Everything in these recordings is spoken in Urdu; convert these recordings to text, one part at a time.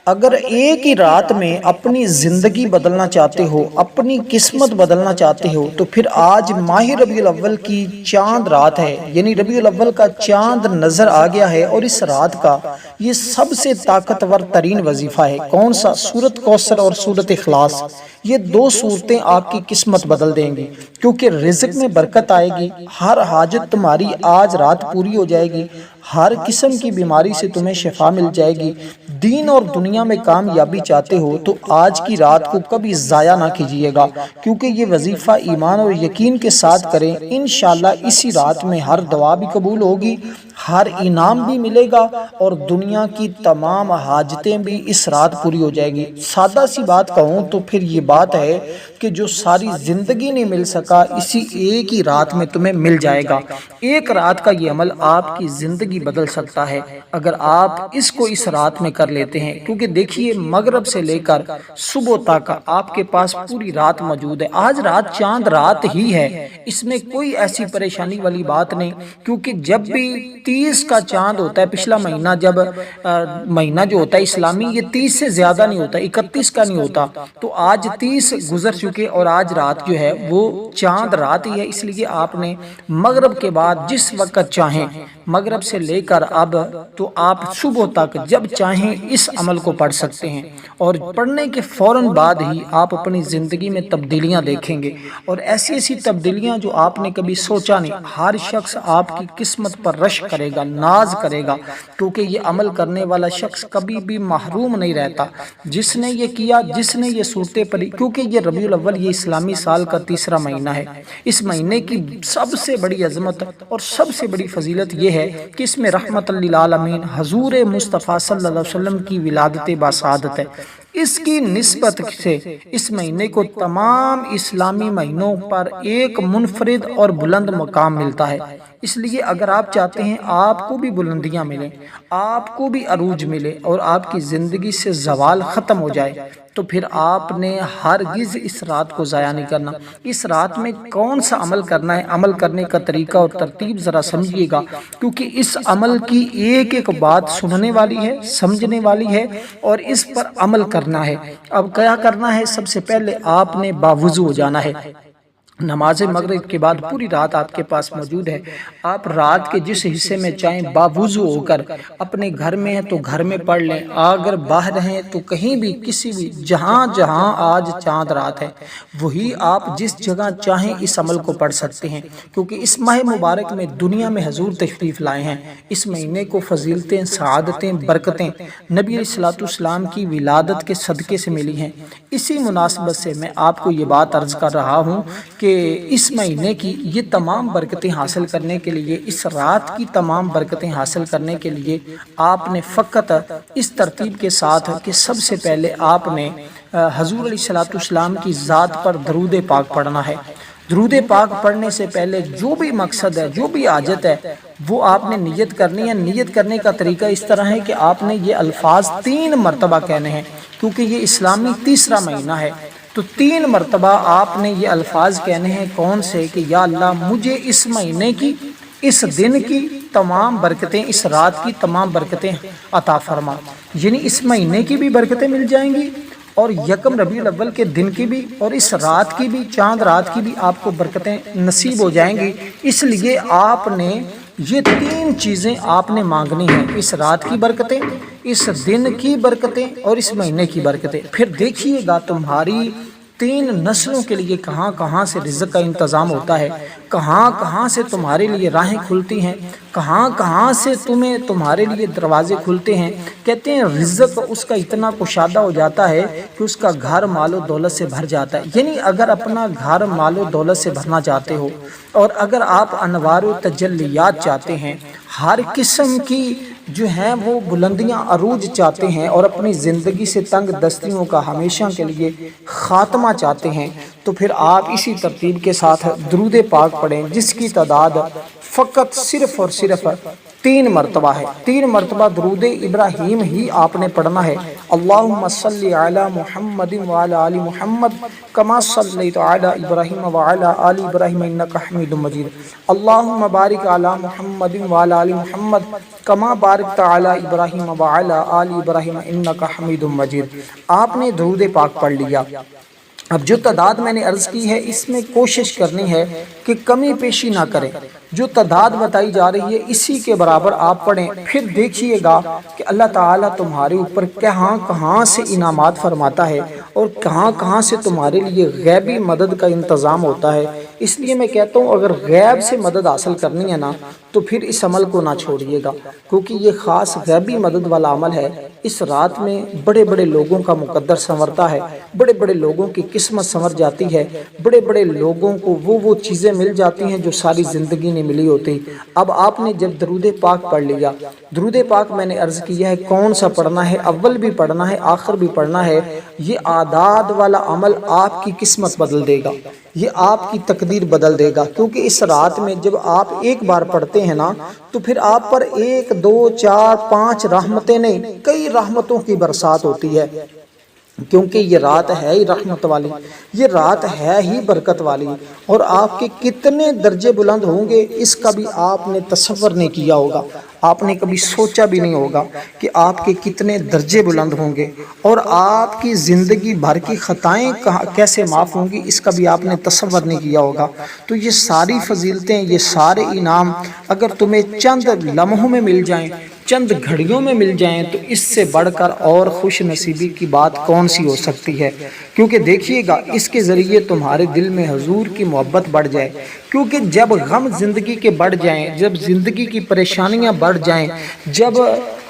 اگر ایک ہی رات میں اپنی زندگی بدلنا چاہتے ہو، اپنی قسمت بدلنا چاہتے ہو، تو پھر آج ماہ ربیع الاول کی چاند رات ہے، یعنی ربیع الاول کا چاند نظر آ گیا ہے، اور اس رات کا یہ سب سے طاقتور ترین وظیفہ ہے۔ کون سا؟ سورۃ کوثر اور سورۃ اخلاص۔ یہ دو سورتیں آپ کی قسمت بدل دیں گی، کیونکہ رزق میں برکت آئے گی، ہر حاجت تمہاری آج رات پوری ہو جائے گی، ہر قسم کی بیماری سے تمہیں شفا مل جائے گی۔ دین اور دنیا میں کامیابی چاہتے ہو تو آج کی رات کو کبھی ضائع نہ کیجیے گا، کیونکہ یہ وظیفہ ایمان اور یقین کے ساتھ کریں، انشاءاللہ اسی رات میں ہر دعا بھی قبول ہوگی، ہر انعام بھی ملے گا، اور دنیا کی تمام حاجتیں بھی اس رات پوری ہو جائے گی۔ سادہ سی بات کہوں تو پھر یہ بات ہے کہ جو ساری زندگی نہیں مل سکا، اسی ایک ہی رات میں تمہیں مل جائے گا۔ ایک رات کا یہ عمل آپ کی زندگی بدل سکتا ہے اگر آپ اس کو اس رات میں کر لیتے ہیں، کیونکہ دیکھیے مغرب سے لے کر صبح تک آپ کے پاس پوری رات موجود ہے۔ آج رات چاند رات ہی ہے، اس میں کوئی ایسی پریشانی والی بات نہیں، کیونکہ جب بھی 30 کا چاند ہوتا ہے، پچھلا مہینہ جب مہینہ جو ہوتا ہے اسلامی، یہ 30 سے زیادہ نہیں ہوتا، 31 کا نہیں ہوتا، تو آج 30 گزر چکے اور آج رات جو ہے وہ چاند رات ہی ہے۔ اس لیے آپ نے مغرب کے بعد جس وقت چاہیں، مغرب سے لے کر اب تو آپ صبح تک جب چاہیں اس عمل کو پڑھ سکتے ہیں، اور پڑھنے کے فوراً بعد ہی آپ اپنی زندگی میں تبدیلیاں دیکھیں گے، اور ایسی ایسی تبدیلیاں جو آپ نے کبھی سوچا نہیں۔ ہر شخص آپ کی قسمت پر رشک کرے گا، ناز کرے گا، کیونکہ یہ عمل کرنے والا شخص کبھی بھی محروم نہیں رہتا۔ جس نے یہ کیا، جس نے یہ صورتیں پڑھی، کیونکہ یہ ربیع الاول یہ اسلامی سال کا تیسرا مہینہ ہے، اس مہینے کی سب سے بڑی عظمت اور سب سے بڑی فضیلت یہ ہے کہ اس میں رحمت للعالمین حضور مصطفیٰ صلی اللہ علیہ وسلم کی ولادت باسعادت ہے۔ اس کی نسبت سے اس مہینے کو تمام اسلامی مہینوں پر ایک منفرد اور بلند مقام ملتا ہے۔ اس لیے اگر آپ چاہتے ہیں آپ کو بھی بلندیاں ملیں، آپ کو بھی عروج ملے، اور آپ کی زندگی سے زوال ختم ہو جائے، تو پھر آپ نے ہرگز اس رات کو ضائع نہیں کرنا۔ اس رات میں کون سا عمل کرنا ہے، عمل کرنے کا طریقہ اور ترتیب ذرا سمجھیے گا، کیونکہ اس عمل کی ایک ایک بات سننے والی ہے، سمجھنے والی ہے، اور اس پر عمل کرنا ہے۔ اب کیا کرنا ہے؟ سب سے پہلے آپ نے باوضو ہو جانا ہے۔ نماز مغرب کے بعد پوری رات آپ کے پاس موجود ہے، آپ رات کے جس حصے میں چاہیں باوضو ہو کر، اپنے گھر میں ہیں تو گھر میں پڑھ لیں، اگر باہر ہیں تو کہیں بھی کسی بھی جہاں جہاں آج چاند رات ہے وہی آپ جس جگہ چاہیں اس عمل کو پڑھ سکتے ہیں، کیونکہ اس ماہ مبارک میں دنیا میں حضور تشریف لائے ہیں۔ اس مہینے کو فضیلتیں، سعادتیں، برکتیں نبی علیہ الصلوۃ والسلام کی ولادت کے صدقے سے ملی ہیں۔ اسی مناسبت سے میں آپ کو یہ بات عرض کر رہا ہوں کہ اس مہینے کی یہ تمام برکتیں حاصل کرنے کے لیے، اس رات کی تمام برکتیں حاصل کرنے کے لیے آپ نے فقط اس ترتیب کے ساتھ کہ سب سے پہلے آپ نے حضور علیہ الصلوۃ والسلام کی ذات پر درود پاک پڑھنا ہے۔ درود پاک پڑھنے سے پہلے جو بھی مقصد ہے، جو بھی حاجت ہے، وہ آپ نے نیت کرنی ہے۔ نیت کرنے کا طریقہ اس طرح ہے کہ آپ نے یہ الفاظ 3 مرتبہ کہنے ہیں، کیونکہ یہ اسلامی تیسرا مہینہ ہے، تو 3 مرتبہ آپ نے یہ الفاظ کہنے ہیں۔ کون سے؟ کہ یا اللہ مجھے اس مہینے کی، اس دن کی تمام برکتیں، اس رات کی تمام برکتیں عطا فرما، یعنی اس مہینے کی بھی برکتیں مل جائیں گی، اور یکم ربیع الاول کے دن کی بھی، اور اس رات کی بھی، چاند رات کی بھی آپ کو برکتیں نصیب ہو جائیں گی۔ اس لیے آپ نے یہ 3 چیزیں آپ نے مانگنی ہیں، اس رات کی برکتیں، اس دن کی برکتیں، اور اس مہینے کی برکتیں۔ پھر دیکھیے گا تمہاری 3 نسلوں کے لیے کہاں کہاں سے رزق کا انتظام ہوتا ہے، کہاں کہاں سے تمہارے لیے راہیں کھلتی ہیں، کہاں کہاں سے تمہارے لیے دروازے کھلتے ہیں۔ کہتے ہیں رزق اس کا اتنا کشادہ ہو جاتا ہے کہ اس کا گھر مال و دولت سے بھر جاتا ہے۔ یعنی اگر اپنا گھر مال و دولت سے بھرنا چاہتے ہو، اور اگر آپ انوار و تجلیات چاہتے ہیں، ہر قسم کی جو ہیں وہ بلندیاں، عروج چاہتے ہیں، اور اپنی زندگی سے تنگ دستیوں کا ہمیشہ کے لیے خاتمہ چاہتے ہیں، تو پھر آپ اسی ترتیب کے ساتھ درود پاک پڑھیں، جس کی تعداد فقط صرف اور صرف 3 مرتبہ ہے، 3 مرتبہ درود ابراہیم ہی آپ نے پڑھنا ہے۔ اللہم صلی علی محمد وعلی آل محمد کما صلیت علی ابراہیم وعلی آل ابراہیم انک حمید مجید۔ اللہم بارک علی محمد وعلی آل محمد کما بارکت علی ابراہیم وعلی آل ابراہیم انک حمید مجید۔ آپ نے درود پاک پڑھ لیا۔ اب جو تعداد میں نے عرض کی ہے اس میں کوشش کرنی ہے کہ کمی پیشی نہ کریں، جو تعداد بتائی جا رہی ہے اسی کے برابر آپ پڑھیں، پھر دیکھیے گا کہ اللہ تعالیٰ تمہارے اوپر کہاں کہاں سے انعامات فرماتا ہے اور کہاں کہاں سے تمہارے لیے غیبی مدد کا انتظام ہوتا ہے۔ اس لیے میں کہتا ہوں اگر غیب سے مدد حاصل کرنی ہے نا تو پھر اس عمل کو نہ چھوڑیے گا، کیونکہ یہ خاص غیبی مدد والا عمل ہے۔ اس رات میں بڑے بڑے لوگوں کا مقدر سنورتا ہے، بڑے بڑے لوگوں کی قسمت سنور جاتی ہے، بڑے بڑے لوگوں کو وہ چیزیں مل جاتی ہیں جو ساری زندگی نہیں ملی ہوتی۔ اب آپ نے جب درود پاک پڑھ لیا، درود پاک میں نے عرض کیا ہے کون سا پڑھنا ہے، اول بھی پڑھنا ہے آخر بھی پڑھنا ہے۔ یہ اعداد والا عمل آپ کی قسمت بدل دے گا، یہ آپ کی تقدیر بدل دے گا، کیونکہ اس رات میں جب آپ ایک بار پڑھتے ہیں نا تو پھر آپ پر 1 2 4 5 رحمتیں نہیں، کئی رحمتوں کی برسات ہوتی ہے، کیونکہ یہ رات ہے ہی رحمت والی، یہ رات ہے ہی برکت والی، اور آپ کے کتنے درجے بلند ہوں گے اس کا بھی آپ نے تصور نہیں کیا ہوگا، آپ نے کبھی سوچا بھی نہیں ہوگا کہ آپ کے کتنے درجے بلند ہوں گے، اور آپ کی زندگی بھر کی خطائیں کیسے معاف ہوں گی اس کا بھی آپ نے تصور نہیں کیا ہوگا۔ تو یہ ساری فضیلتیں، یہ سارے انعام اگر تمہیں چند لمحوں میں مل جائیں، چند گھڑیوں میں مل جائیں تو اس سے بڑھ کر اور خوش نصیبی کی بات کون سی ہو سکتی ہے؟ کیونکہ دیکھیے گا اس کے ذریعے تمہارے دل میں حضور کی محبت بڑھ جائے، کیونکہ جب غم زندگی کے بڑھ جائیں، جب زندگی کی پریشانیاں بڑھ جائیں، جب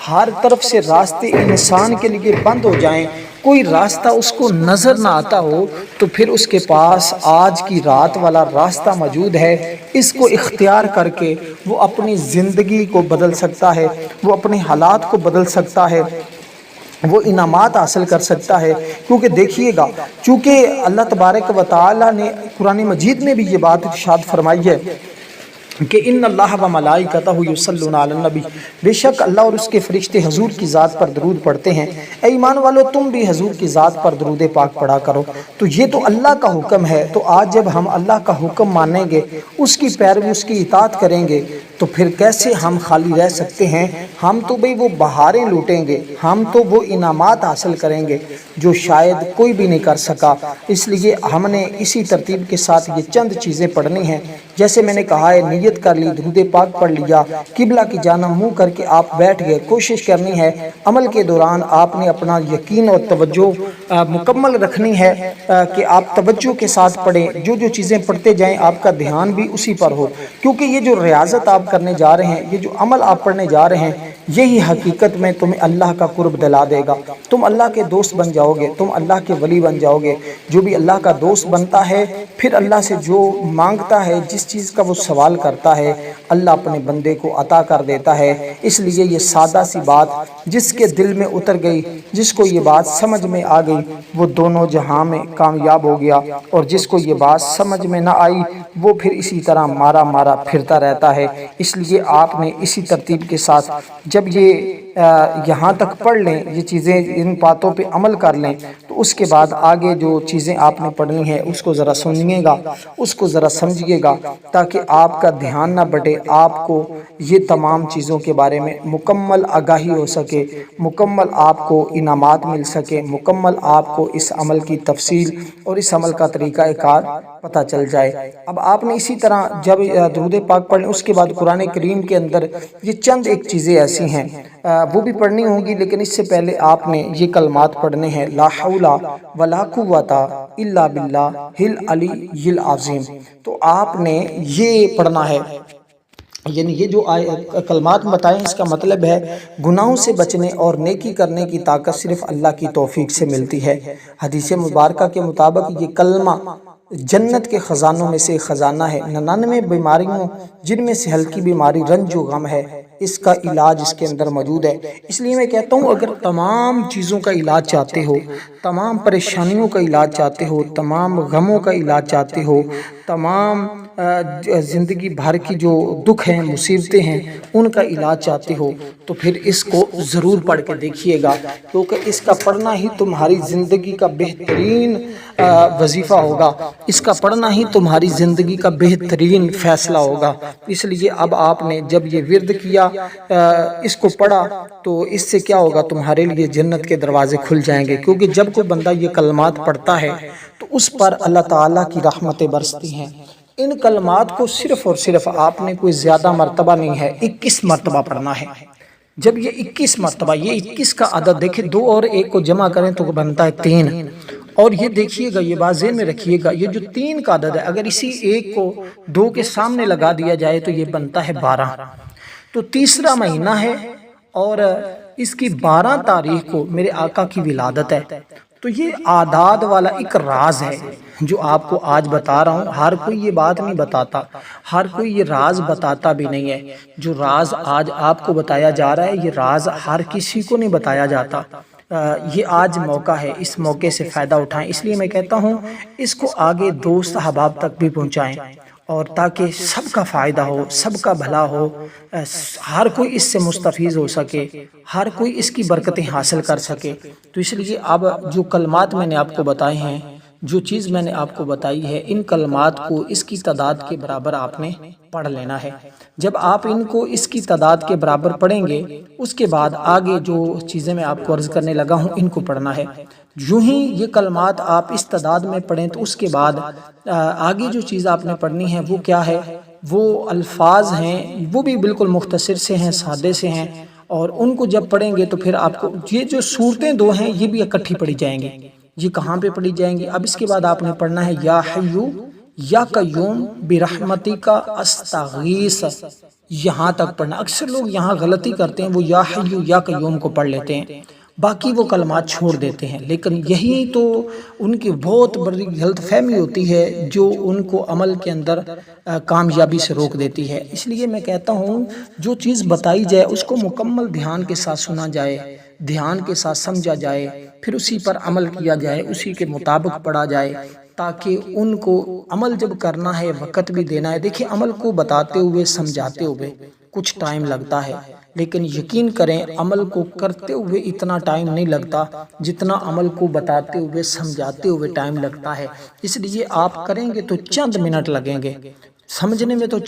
ہر طرف سے راستے انسان کے لیے بند ہو جائیں، کوئی راستہ اس کو نظر نہ آتا ہو، تو پھر اس کے پاس آج کی رات والا راستہ موجود ہے۔ اس کو اختیار کر کے وہ اپنی زندگی کو بدل سکتا ہے، وہ اپنے حالات کو بدل سکتا ہے، وہ انعامات حاصل کر سکتا ہے۔ کیونکہ دیکھیے گا چونکہ اللہ تبارک و تعالی نے قرآن مجید میں بھی یہ بات ارشاد فرمائی ہے کہ ان اللہ و ملائکتہ یصلون علی النبی، بے شک اللہ اور اس کے فرشتے حضور کی ذات پر درود پڑھتے ہیں، اے ایمان والو تم بھی حضور کی ذات پر درود پاک پڑھا کرو۔ تو یہ تو اللہ کا حکم ہے، تو آج جب ہم اللہ کا حکم مانیں گے، اس کی پیروی، اس کی اطاعت کریں گے، تو پھر کیسے ہم خالی رہ سکتے ہیں؟ ہم تو بھئی وہ بہاریں لوٹیں گے، ہم تو وہ انعامات حاصل کریں گے جو شاید کوئی بھی نہیں کر سکا۔ اس لیے ہم نے اسی ترتیب کے ساتھ یہ چند چیزیں پڑھنی ہیں، جیسے میں نے کہا ہے نیت کر لی، درود پاک پڑھ لیا، قبلہ کی جانب منہ کر کے آپ بیٹھ گئے، کوشش کرنی ہے عمل کے دوران آپ نے اپنا یقین اور توجہ مکمل رکھنی ہے کہ آپ توجہ کے ساتھ پڑھیں، جو چیزیں پڑھتے جائیں آپ کا دھیان بھی اسی پر ہو، کیونکہ یہ جو ریاضت آپ کرنے جا رہے ہیں، یہ جو عمل آپ پڑھنے جا رہے ہیں، یہی حقیقت میں تمہیں اللہ کا قرب دلا دے گا، تم اللہ کے دوست بن جاؤ گے، تم اللہ کے ولی بن جاؤ گے۔ جو بھی اللہ کا دوست بنتا ہے پھر اللہ سے جو مانگتا ہے، جس چیز کا وہ سوال کرتا ہے، اللہ اپنے بندے کو عطا کر دیتا ہے۔ اس لیے یہ سادہ سی بات جس کے دل میں اتر گئی، جس کو یہ بات سمجھ میں آ گئی، وہ دونوں جہاں میں کامیاب ہو گیا، اور جس کو یہ بات سمجھ میں نہ آئی وہ پھر اسی طرح مارا مارا پھرتا رہتا ہے۔ اس لیے آپ نے اسی ترتیب کے ساتھ جب یہ یہاں تک پڑھ لیں، یہ چیزیں ان باتوں پہ عمل کر لیں، تو اس کے بعد آگے جو چیزیں آپ نے پڑھنی ہے اس کو ذرا سنیے گا، اس کو ذرا سمجھیے گا، تاکہ آپ کا دھیان نہ بٹے، آپ کو یہ تمام چیزوں کے بارے میں مکمل آگاہی ہو سکے، مکمل آپ کو انعامات مل سکے، مکمل آپ کو اس عمل کی تفصیل اور اس عمل کا طریقہ کار پتہ چل جائے۔ اب آپ نے اسی طرح جب درود پاک پڑھیں اس کے بعد قرآن کریم کے اندر یہ چند ایک چیزیں ایسی ہیں وہ بھی پڑھنی ہوں گی، لیکن اس سے پہلے آپ نے یہ کلمات پڑھنے ہیں، لا حول ولا قوت الا باللہ العلی العظیم۔ تو آپ نے یہ پڑھنا ہے، یعنی یہ جو کلمات بتائیں اس کا مطلب ہے گناہوں سے بچنے اور نیکی کرنے کی طاقت صرف اللہ کی توفیق سے ملتی ہے۔ حدیث مبارکہ کے مطابق یہ کلمہ جنت کے خزانوں میں سے خزانہ ہے۔ 99 بیماریوں جن میں سے ہلکی بیماری رنج و غم ہے، اس کا علاج اس کے اندر موجود ہے۔ اس لیے میں کہتا ہوں اگر تمام چیزوں کا علاج چاہتے ہو، تمام پریشانیوں کا علاج چاہتے ہو، تمام غموں کا علاج چاہتے ہو، تمام زندگی بھر کی جو دکھ ہیں مصیبتیں ہیں ان کا علاج چاہتے ہو تو پھر اس کو ضرور پڑھ کے دیکھیے گا، کیونکہ اس کا پڑھنا ہی تمہاری زندگی کا بہترین وظیفہ ہوگا، اس کا پڑھنا ہی تمہاری زندگی کا بہترین فیصلہ ہوگا۔ اس لیے اب آپ نے جب یہ ورد کیا، اس کو پڑھا، تو اس سے کیا ہوگا، تمہارے لیے جنت کے دروازے کھل جائیں گے، کیونکہ جب کوئی بندہ یہ کلمات پڑھتا ہے تو اس پر اللہ تعالیٰ کی رحمتیں برستی ہیں۔ ان کلمات کو صرف اور صرف آپ نے کوئی زیادہ مرتبہ نہیں ہے، 21 مرتبہ پڑھنا ہے۔ جب یہ 21 مرتبہ، یہ 21 کا عدد دیکھیں، 2 اور 1 کو جمع کریں تو بنتا ہے 3، اور یہ دیکھیے گا، یہ بات ذہن میں رکھیے گا، یہ جو 3 کا عدد ہے اگر اسی 1 کو 2 کے سامنے لگا دیا جائے تو یہ بنتا ہے 12۔ تو تیسرا مہینہ ہے اور اس کی 12 تاریخ کو میرے آقا کی ولادت ہے۔ تو یہ اعداد والا ایک راز ہے جو آپ کو آج بتا رہا ہوں۔ ہر کوئی یہ بات نہیں بتاتا، ہر کوئی یہ راز بتاتا بھی نہیں ہے۔ جو راز آج آپ کو بتایا جا رہا ہے، یہ راز ہر کسی کو نہیں بتایا جاتا۔ یہ آج موقع ہے، اس موقع سے فائدہ اٹھائیں۔ اس لیے میں کہتا ہوں اس کو آگے دوست احباب تک بھی پہنچائیں، اور تاکہ سب کا فائدہ ہو، سب کا بھلا ہو، ہر کوئی اس سے مستفیض ہو سکے، ہر کوئی اس کی برکتیں حاصل کر سکے۔ تو اس لیے اب جو کلمات میں نے آپ کو بتائے ہیں، جو چیز میں نے آپ کو بتائی ہے، ان کلمات کو اس کی تعداد کے برابر آپ نے پڑھ لینا ہے۔ جب آپ ان کو اس کی تعداد کے برابر پڑھیں گے، اس کے بعد آگے جو چیزیں میں آپ کو عرض کرنے لگا ہوں ان کو پڑھنا ہے۔ یوں ہی یہ کلمات آپ اس تعداد میں پڑھیں تو اس کے بعد آگے جو چیز آپ نے پڑھنی ہے وہ کیا ہے، وہ الفاظ ہیں، وہ بھی بالکل مختصر سے ہیں، سادے سے ہیں، اور ان کو جب پڑھیں گے تو پھر آپ کو یہ جو صورتیں 2 ہیں یہ بھی اکٹھی پڑھی جائیں گی۔ یہ کہاں پہ پڑھی جائیں گی؟ اب اس کے بعد آپ نے پڑھنا ہے یا حیو یا قیوم برحمتک استغیث، یہاں تک پڑھنا۔ اکثر لوگ یہاں غلطی کرتے ہیں، وہ یا حیو یا قیوم کو پڑھ لیتے ہیں، باقی وہ کلمات چھوڑ دیتے ہیں، لیکن یہی تو ان کی بہت بڑی غلط فہمی ہوتی ہے جو ان کو عمل کے اندر کامیابی سے روک دیتی ہے۔ اس لیے میں کہتا ہوں جو چیز بتائی جائے اس کو مکمل دھیان کے ساتھ سنا جائے، دھیان کے ساتھ سمجھا جائے، پھر اسی پر عمل کیا جائے، اسی کے مطابق پڑھا جائے، تاکہ ان کو عمل جب کرنا ہے وقت بھی دینا ہے۔ دیکھیں عمل کو بتاتے ہوئے سمجھاتے ہوئے کچھ ٹائم لگتا ہے، لیکن یقین کریں عمل کو کرتے ہوئے اتنا ٹائم نہیں لگتا جتنا عمل کو بتاتے ہوئے سمجھاتے ہوئے ٹائم لگتا ہے۔ اس لیے آپ کریں گے تو چند منٹ لگیں گے، سمجھنے میں تو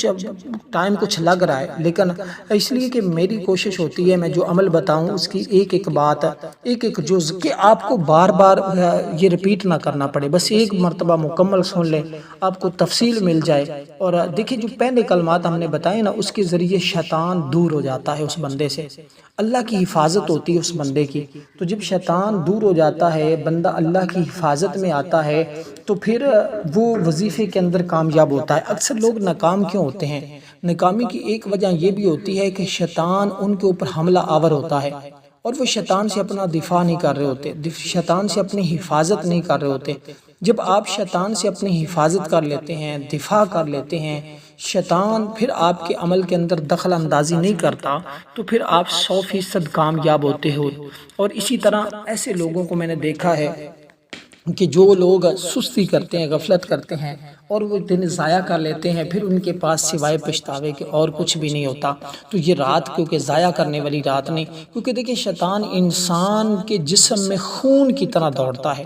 ٹائم کچھ لگ رہا ہے، لیکن اس لیے کہ میری کوشش ہوتی ہے میں جو عمل بتاؤں اس کی ایک ایک بات، ایک ایک جز کہ آپ کو بار بار یہ ریپیٹ نہ کرنا پڑے، بس ایک مرتبہ مکمل سن لیں، آپ کو تفصیل مل جائے۔ اور دیکھیں جو پہلے کلمات ہم نے بتائے نا، اس کے ذریعے شیطان دور ہو جاتا ہے اس بندے سے، اللہ کی حفاظت ہوتی ہے اس بندے کی۔ تو جب شیطان دور ہو جاتا ہے، بندہ اللہ کی حفاظت میں آتا ہے، تو پھر وہ وظیفے کے اندر کامیاب ہوتا ہے۔ اکثر لوگ ناکام کیوں ہوتے ہیں؟ ناکامی کی ایک وجہ یہ بھی ہوتی ہے کہ شیطان ان کے اوپر حملہ آور ہوتا ہے، اور وہ شیطان سے اپنا دفاع نہیں کر رہے ہوتے، شیطان سے اپنی حفاظت نہیں کر رہے ہوتے۔ جب آپ شیطان سے اپنی حفاظت کر لیتے ہیں، دفاع کر لیتے ہیں، شیطان پھر آپ کے عمل کے اندر دخل اندازی نہیں کرتا، تو پھر آپ 100% کامیاب ہوتے ہو۔ اور اسی طرح ایسے لوگوں کو میں نے دیکھا ہے کہ جو لوگ سستی کرتے ہیں، غفلت کرتے ہیں اور وہ دن ضائع کر لیتے ہیں، پھر ان کے پاس سوائے پچھتاوے کے اور کچھ بھی نہیں ہوتا۔ تو یہ رات کیونکہ ضائع کرنے والی رات نہیں، کیونکہ دیکھیں شیطان انسان کے جسم میں خون کی طرح دوڑتا ہے،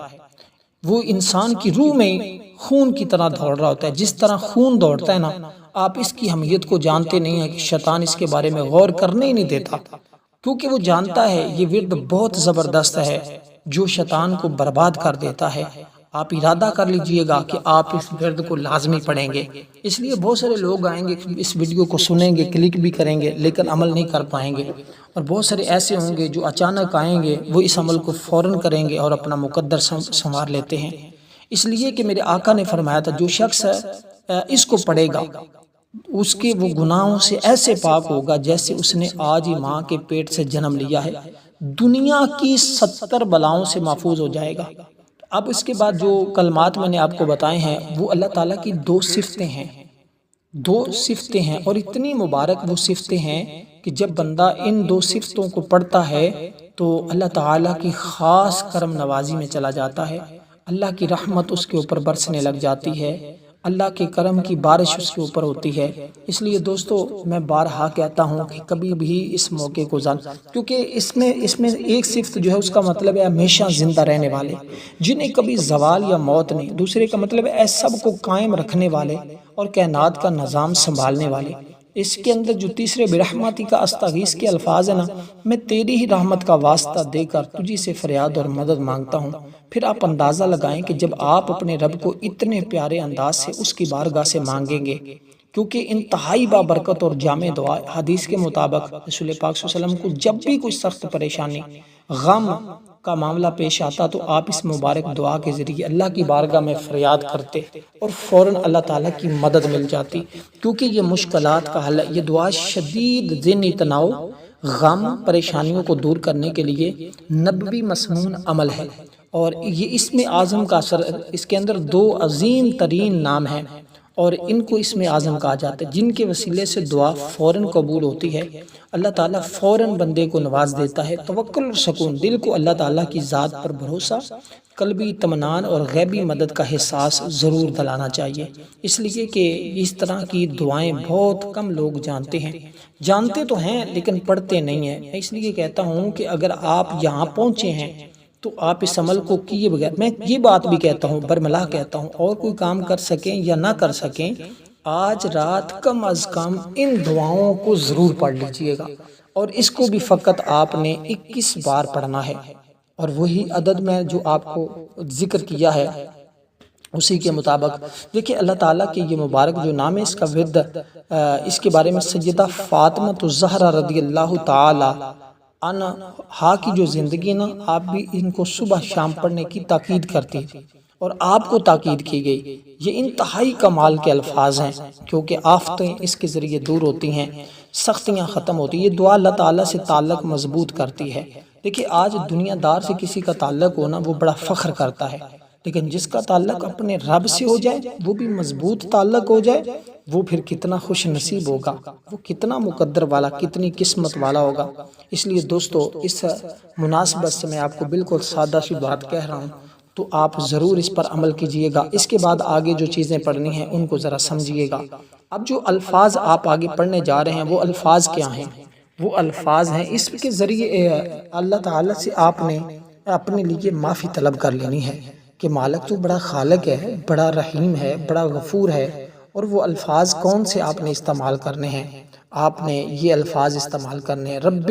وہ انسان کی روح میں خون کی طرح دوڑ رہا ہوتا ہے۔ جس طرح خون دوڑتا ہے نا، آپ اس کی اہمیت کو جانتے نہیں ہیں کہ شیطان اس کے بارے میں غور کرنے ہی نہیں دیتا، کیونکہ وہ جانتا ہے یہ ورد بہت زبردست ہے جو شیطان کو برباد کر دیتا ہے۔ آپ ارادہ کر لیجئے گا کہ آپ اس ورد کو لازمی پڑھیں گے۔ اس لیے بہت سارے لوگ آئیں گے، اس ویڈیو کو سنیں گے، کلک بھی کریں گے، لیکن عمل نہیں کر پائیں گے، اور بہت سارے ایسے ہوں گے جو اچانک آئیں گے، وہ اس عمل کو فوراً کریں گے اور اپنا مقدر سنوار لیتے ہیں۔ اس لیے کہ میرے آقا نے فرمایا تھا جو شخص اس کو پڑھے گا اس کے وہ گناہوں سے ایسے پاک ہوگا جیسے اس نے آج ہی ماں کے پیٹ سے جنم لیا ہے، دنیا کی 70 بلاؤں سے محفوظ ہو جائے گا۔ اب اس کے بعد جو کلمات میں نے آپ کو بتائے ہیں وہ اللہ تعالیٰ کی 2 صفتیں ہیں، 2 صفتیں ہیں، اور اتنی مبارک وہ صفتیں ہیں کہ جب بندہ ان 2 صفتوں کو پڑھتا ہے تو اللہ تعالیٰ کی خاص کرم نوازی میں چلا جاتا ہے، اللہ کی رحمت اس کے اوپر برسنے لگ جاتی ہے، اللہ کے کرم کی بارش اس کے اوپر ہوتی ہے۔ اس لیے دوستو میں بارہا کہتا ہوں کہ کبھی بھی اس موقع کو کیونکہ اس میں ایک صفت جو ہے اس کا مطلب ہے ہمیشہ زندہ رہنے والے، جنہیں کبھی زوال یا موت نہیں۔ دوسرے کا مطلب ہے سب کو قائم رکھنے والے اور کائنات کا نظام سنبھالنے والے۔ اس کے اندر جو تیسرے برحمتی کا استغیث کے الفاظ ہیں نا، میں تیری ہی رحمت کا واسطہ دے کر تجھی سے فریاد اور مدد مانگتا ہوں۔ پھر آپ اندازہ لگائیں کہ جب آپ اپنے رب کو اتنے پیارے انداز سے اس کی بارگاہ سے مانگیں گے، کیونکہ انتہائی بابرکت اور جامع دعا حدیث کے مطابق رسول پاک صلی اللہ علیہ وسلم کو جب بھی کوئی سخت پریشانی، غم کا معاملہ پیش آتا تو آپ اس مبارک دعا کے ذریعے اللہ کی بارگاہ میں فریاد کرتے اور فوراً اللہ تعالیٰ کی مدد مل جاتی، کیونکہ یہ مشکلات کا حل ہے۔ یہ دعا شدید ذہنی تناؤ، غم، پریشانیوں کو دور کرنے کے لیے نبوی مسنون عمل ہے، اور یہ اسم اعظم کا اثر، اس کے اندر 2 عظیم ترین نام ہیں اور ان کو اسم اعظم کہا جاتا ہے، جن کے وسیلے سے دعا فوراً قبول ہوتی ہے۔ اللہ تعالیٰ فوراً بندے کو نواز دیتا ہے۔ توکل اور سکون، دل کو اللہ تعالیٰ کی ذات پر بھروسہ، قلبی اطمینان اور غیبی مدد کا احساس ضرور دلانا چاہیے، اس لیے کہ اس طرح کی دعائیں بہت کم لوگ جانتے تو ہیں لیکن پڑھتے نہیں ہیں۔ میں اس لیے کہتا ہوں کہ اگر آپ یہاں پہنچے ہیں تو آپ اس عمل کو کیے بغیر، میں یہ بات بھی کہتا ہوں، برملا کہتا ہوں، اور کوئی کام کر سکیں یا نہ کر سکیں، آج رات کم از کم ان دعاؤں کو ضرور پڑھ لیجئے گا، اور اس کو بھی فقط آپ نے 21 بار پڑھنا ہے، اور وہی عدد میں جو آپ کو ذکر کیا ہے اسی کے مطابق۔ دیکھیں اللہ تعالیٰ کے یہ مبارک جو نام ہے، اس کا ورد، اس کے بارے میں سیدہ فاطمہ الزہرا رضی اللہ تعالی عنہا کی جو زندگی نا، آپ بھی ان کو صبح شام پڑھنے کی تاکید کرتی اور آپ کو تاکید کی گئی۔ یہ انتہائی کمال کے الفاظ ہیں، کیونکہ آفتیں اس کے ذریعے دور ہوتی ہیں، سختیاں ختم ہوتی ہیں۔ یہ دعا اللہ تعالیٰ سے تعلق مضبوط کرتی ہے۔ دیکھیں آج دنیا دار سے کسی کا تعلق ہونا وہ بڑا فخر کرتا ہے، لیکن جس کا تعلق اپنے رب سے ہو جائے، وہ بھی مضبوط تعلق ہو جائے، وہ پھر کتنا خوش نصیب ہوگا، وہ کتنا مقدر والا، کتنی قسمت والا ہوگا۔ اس لیے دوستو اس مناسبت سے میں آپ کو بالکل سادہ سی بات کہہ رہا ہوں، تو آپ ضرور اس پر عمل کیجئے گا۔ اس کے بعد آگے جو چیزیں پڑھنی ہیں ان کو ذرا سمجھیے گا۔ اب جو الفاظ آپ آگے پڑھنے جا رہے ہیں وہ الفاظ کیا ہیں؟ وہ الفاظ ہیں اس کے ذریعے اللہ تعالیٰ سے آپ نے اپنے لیے معافی طلب کر لینی ہے کہ مالک تو بڑا خالق ہے، بڑا رحیم ہے، بڑا غفور ہے۔ اور وہ الفاظ کون سے آپ نے استعمال کرنے ہیں؟ آپ نے یہ الفاظ استعمال کرنے ہیں، رب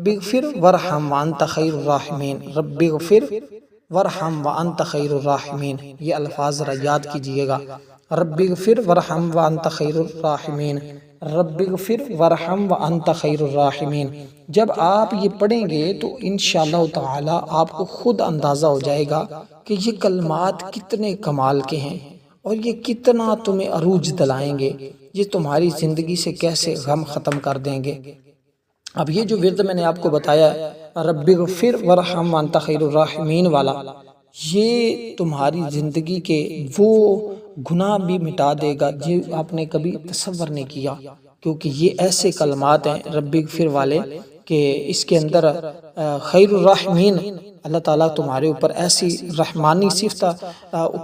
اغفر ورحم وانت خیر الراحمین، رب اغفر ورحم وانت خیر الراحمین۔ یہ الفاظ ذرا یاد کیجئے گا، رب اغفر ورحم وانت خیر الراحمین، رب اغفر ورحم وانت خیر الراحمین۔ جب آپ یہ پڑھیں گے تو انشاءاللہ تعالی آپ کو خود اندازہ ہو جائے گا کہ یہ کلمات کتنے کمال کے ہیں، اور یہ کتنا تمہیں عروج دلائیں گے، یہ تمہاری زندگی سے کیسے غم ختم کر دیں گے۔ اب یہ جو ورد میں نے آپ کو بتایا رب اغفر ورحم وانت خیر الراحمین والا، یہ تمہاری زندگی کے وہ گناہ بھی مٹا دے گا جو آپ نے کبھی تصور نہیں کیا، کیونکہ یہ ایسے کلمات ہیں رب اغفر والے کہ اس کے اندر خیر الراحمین، اللہ تعالیٰ تمہارے اوپر ایسی رحمانی صفت،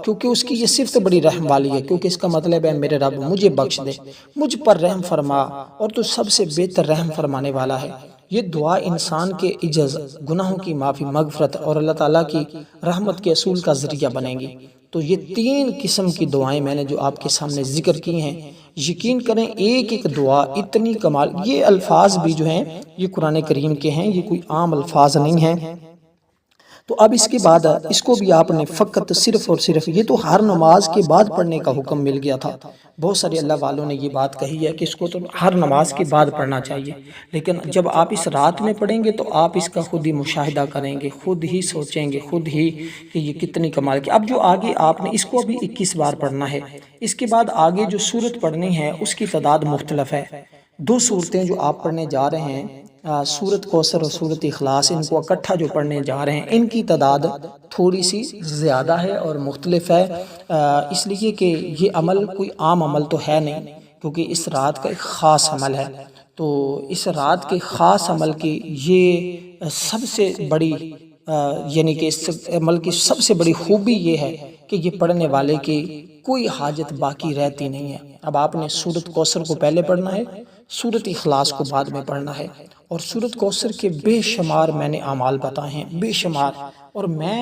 کیونکہ اس کی یہ صفت بڑی رحم والی ہے، کیونکہ اس کا مطلب ہے میرے رب مجھے بخش دے، مجھ پر رحم فرما، اور تو سب سے بہتر رحم فرمانے والا ہے۔ یہ دعا انسان کے عجز، گناہوں کی معافی، مغفرت اور اللہ تعالیٰ کی رحمت کے اصول کا ذریعہ بنیں گی۔ تو یہ 3 قسم کی دعائیں میں نے جو آپ کے سامنے ذکر کی ہیں، یقین کریں ایک ایک دعا اتنی کمال، یہ الفاظ بھی جو ہیں یہ قرآن کریم کے ہیں، یہ کوئی عام الفاظ نہیں ہیں۔ تو اب اس کے بعد اس کو بھی آپ نے فقط صرف اور صرف، یہ تو ہر نماز کے بعد پڑھنے کا حکم مل گیا تھا، بہت سارے اللہ والوں نے یہ بات کہی ہے کہ اس کو تو ہر نماز کے بعد پڑھنا چاہیے، لیکن جب آپ اس رات میں پڑھیں گے تو آپ اس کا خود ہی مشاہدہ کریں گے، خود ہی سوچیں گے، خود ہی کہ یہ کتنی کمال کی۔ اب جو آگے آپ نے اس کو بھی 21 بار پڑھنا ہے۔ اس کے بعد آگے جو سورت پڑھنی ہے اس کی تعداد مختلف ہے۔ 2 سورتیں جو آپ پڑھنے جا رہے ہیں، سورت کوثر اور سورت اخلاص، ان کو اکٹھا جو پڑھنے جا رہے ہیں، ان کی تعداد تھوڑی سی زیادہ ہے اور مختلف ہے، اس لیے کہ یہ عمل کوئی عام عمل تو ہے نہیں، کیونکہ اس رات کا ایک خاص عمل ہے۔ تو اس رات کے خاص عمل کی یہ سب سے بڑی، یعنی کہ اس عمل کی سب سے بڑی خوبی یہ ہے کہ یہ پڑھنے والے کی کوئی حاجت باقی رہتی نہیں ہے۔ اب آپ نے سورۃ کوثر کو پہلے پڑھنا ہے، سورۃ اخلاص کو بعد میں پڑھنا ہے، اور سورۃ کوثر کے بے شمار میں نے اعمال بتائے ہیں، بے شمار، اور میں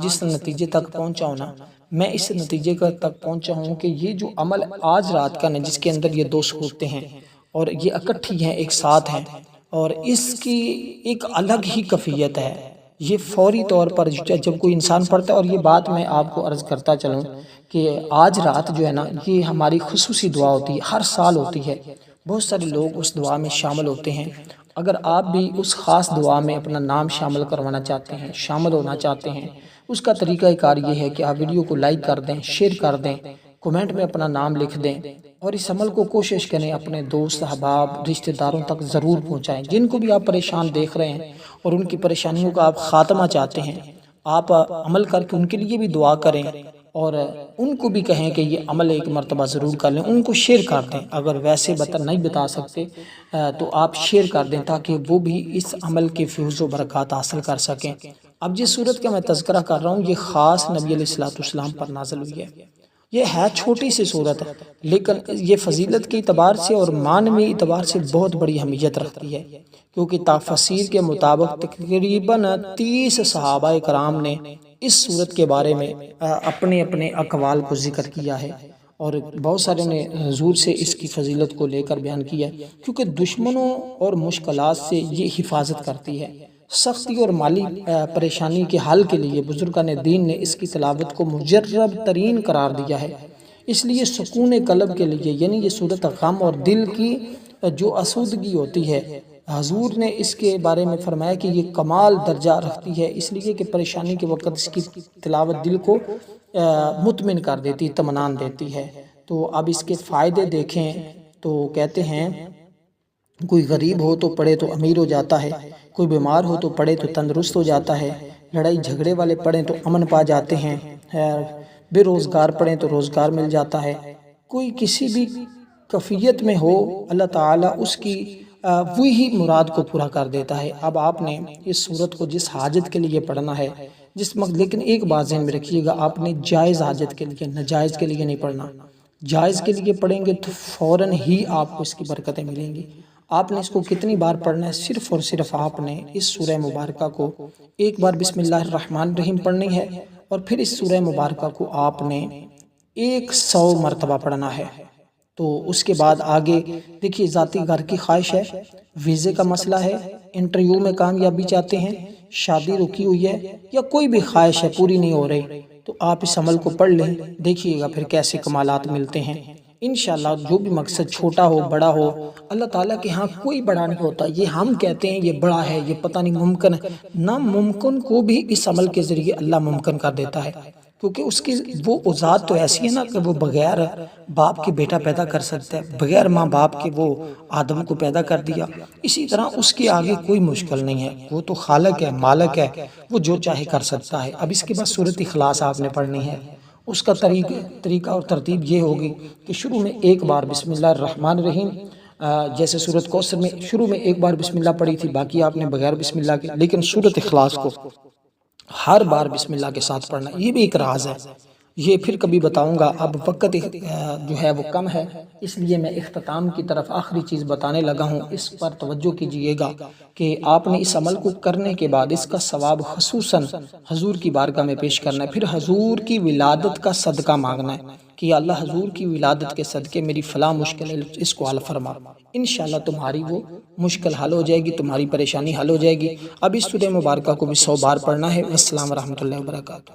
جس نتیجے تک پہنچا ہوں نا، میں اس نتیجے تک پہنچا ہوں کہ یہ جو عمل آج رات کا نا، جس کے اندر یہ 2 صورتیں ہیں اور یہ اکٹھی ہیں، ایک ساتھ ہیں، اور اس کی ایک الگ ہی کیفیت ہے۔ یہ فوری طور پر جب کوئی انسان پڑھتا ہے، اور یہ بات میں آپ کو عرض کرتا چلوں کہ آج رات جو ہے نا، یہ ہماری خصوصی دعا ہوتی ہے، ہر سال ہوتی ہے، بہت سارے لوگ اس دعا میں شامل ہوتے ہیں۔ اگر آپ بھی اس خاص دعا میں اپنا نام شامل کروانا چاہتے ہیں، شامل ہونا چاہتے ہیں، اس کا طریقہ کار یہ ہے کہ آپ ویڈیو کو لائک کر دیں، شیئر کر دیں، کومنٹ میں اپنا نام لکھ دیں، اور اس عمل کو کوشش کریں اپنے دوست، احباب، رشتہ داروں تک ضرور پہنچائیں، جن کو بھی آپ پریشان دیکھ رہے ہیں اور ان کی پریشانیوں کا آپ خاتمہ چاہتے ہیں۔ آپ عمل کر کے ان کے لیے بھی دعا کریں، اور ان کو بھی کہیں کہ یہ عمل ایک مرتبہ ضرور کر لیں، ان کو شیئر کر دیں۔ اگر ویسے نہیں بتا سکتے تو آپ شیئر کر دیں، تاکہ وہ بھی اس عمل کے فیوز و برکات حاصل کر سکیں۔ اب جس صورت کا میں تذکرہ کر رہا ہوں، یہ خاص نبی علیہ السلام پر نازل ہوئی ہے۔ یہ ہے چھوٹی سی صورت ہے، لیکن یہ فضیلت کے اعتبار سے اور معنوی اعتبار سے بہت بڑی اہمیت رکھتی ہے، کیونکہ تفسیر کے مطابق تقریباً 30 صحابہ کرام نے اس صورت کے بارے میں اپنے اپنے اقوال کو ذکر کیا ہے، اور بہت سارے نے حضور سے اس کی فضیلت کو لے کر بیان کیا ہے، کیونکہ دشمنوں اور مشکلات سے یہ حفاظت کرتی ہے۔ سختی اور مالی پریشانی کے حل کے لیے بزرگان دین نے اس کی تلاوت کو مجرب ترین قرار دیا ہے۔ اس لیے سکون قلب کے لیے، یعنی یہ صورت غم اور دل کی جو آسودگی ہوتی ہے، حضور نے اس کے بارے میں فرمایا کہ یہ کمال درجہ رکھتی ہے، اس لیے کہ پریشانی کے وقت اس کی تلاوت دل کو مطمئن کر دیتی، اطمینان دیتی ہے۔ تو اب اس کے فائدے دیکھیں تو کہتے ہیں، کوئی غریب ہو تو پڑھے تو امیر ہو جاتا ہے، کوئی بیمار ہو تو پڑھے تو تندرست ہو جاتا ہے، لڑائی جھگڑے والے پڑھیں تو امن پا جاتے ہیں، بے روزگار پڑھیں تو روزگار مل جاتا ہے، کوئی کسی بھی کیفیت میں ہو، اللہ تعالیٰ اس کی وہی مراد کو پورا کر دیتا ہے۔ اب آپ نے اس صورت کو جس حاجت کے لیے پڑھنا ہے، لیکن ایک بات ذہن میں رکھیے گا، آپ نے جائز حاجت کے لیے، ناجائز کے لیے نہیں پڑھنا۔ جائز کے لیے پڑھیں گے تو فوراً ہی آپ کو اس کی برکتیں ملیں گی۔ آپ نے اس کو کتنی بار پڑھنا ہے؟ صرف اور صرف آپ نے اس سورہ مبارکہ کو ایک بار بسم اللہ الرحمن الرحیم پڑھنی ہے، اور پھر اس سورہ مبارکہ کو آپ نے 100 مرتبہ پڑھنا ہے۔ تو اس کے بعد آگے دیکھیے، ذاتی گھر کی خواہش ہے، ویزے کا مسئلہ ہے، انٹرویو میں کامیابی چاہتے ہیں، شادی رکی ہوئی ہے، یا کوئی بھی خواہش ہے پوری نہیں ہو رہی، تو آپ اس عمل کو پڑھ لیں، دیکھیے گا پھر کیسے کمالات ملتے ہیں۔ انشاءاللہ جو بھی مقصد چھوٹا ہو بڑا ہو، اللہ تعالیٰ کے ہاں کوئی بڑا نہیں ہوتا۔ یہ ہم کہتے ہیں یہ بڑا ہے، یہ پتہ نہیں ممکن ہے، ناممکن کو بھی اس عمل کے ذریعے اللہ ممکن کر دیتا ہے، کیونکہ اس کی وہ ذات تو ایسی ہے نا کہ وہ بغیر باپ کے بیٹا پیدا کر سکتا ہے، بغیر ماں باپ کے وہ آدم کو پیدا کر دیا، اسی طرح اس کے آگے کوئی مشکل نہیں ہے، وہ تو خالق ہے، مالک ہے، وہ جو چاہے کر سکتا ہے۔ اب اس کے بعد سورۃ اخلاص آپ نے پڑھنی ہے۔ اس کا طریقہ اور ترتیب یہ ہوگی کہ شروع میں ایک بار بسم اللہ الرحمن الرحیم، جیسے سورۃ کوثر میں شروع میں ایک بار بسم اللہ پڑھی تھی، باقی آپ نے بغیر بسم اللہ کے، لیکن سورۃ اخلاص کو ہر بار بسم اللہ کے ساتھ پڑھنا، یہ بھی ایک راز ہے، یہ پھر کبھی بتاؤں گا۔ اب وقت جو ہے وہ کم ہے، اس لیے میں اختتام کی طرف آخری چیز بتانے لگا ہوں، اس پر توجہ کیجئے گا کہ آپ نے اس عمل کو کرنے کے بعد اس کا ثواب خصوصاً حضور کی بارگاہ میں پیش کرنا ہے، پھر حضور کی ولادت کا صدقہ مانگنا ہے کہ یا اللہ حضور کی ولادت کے صدقے میری فلاں مشکل ہے، اس کو حل فرما۔ انشاءاللہ تمہاری وہ مشکل حل ہو جائے گی، تمہاری پریشانی حل ہو جائے گی۔ اب اس سورہ مبارکہ کو بھی 100 بار پڑھنا ہے۔ السلام ورحمۃ اللہ وبرکاتہ۔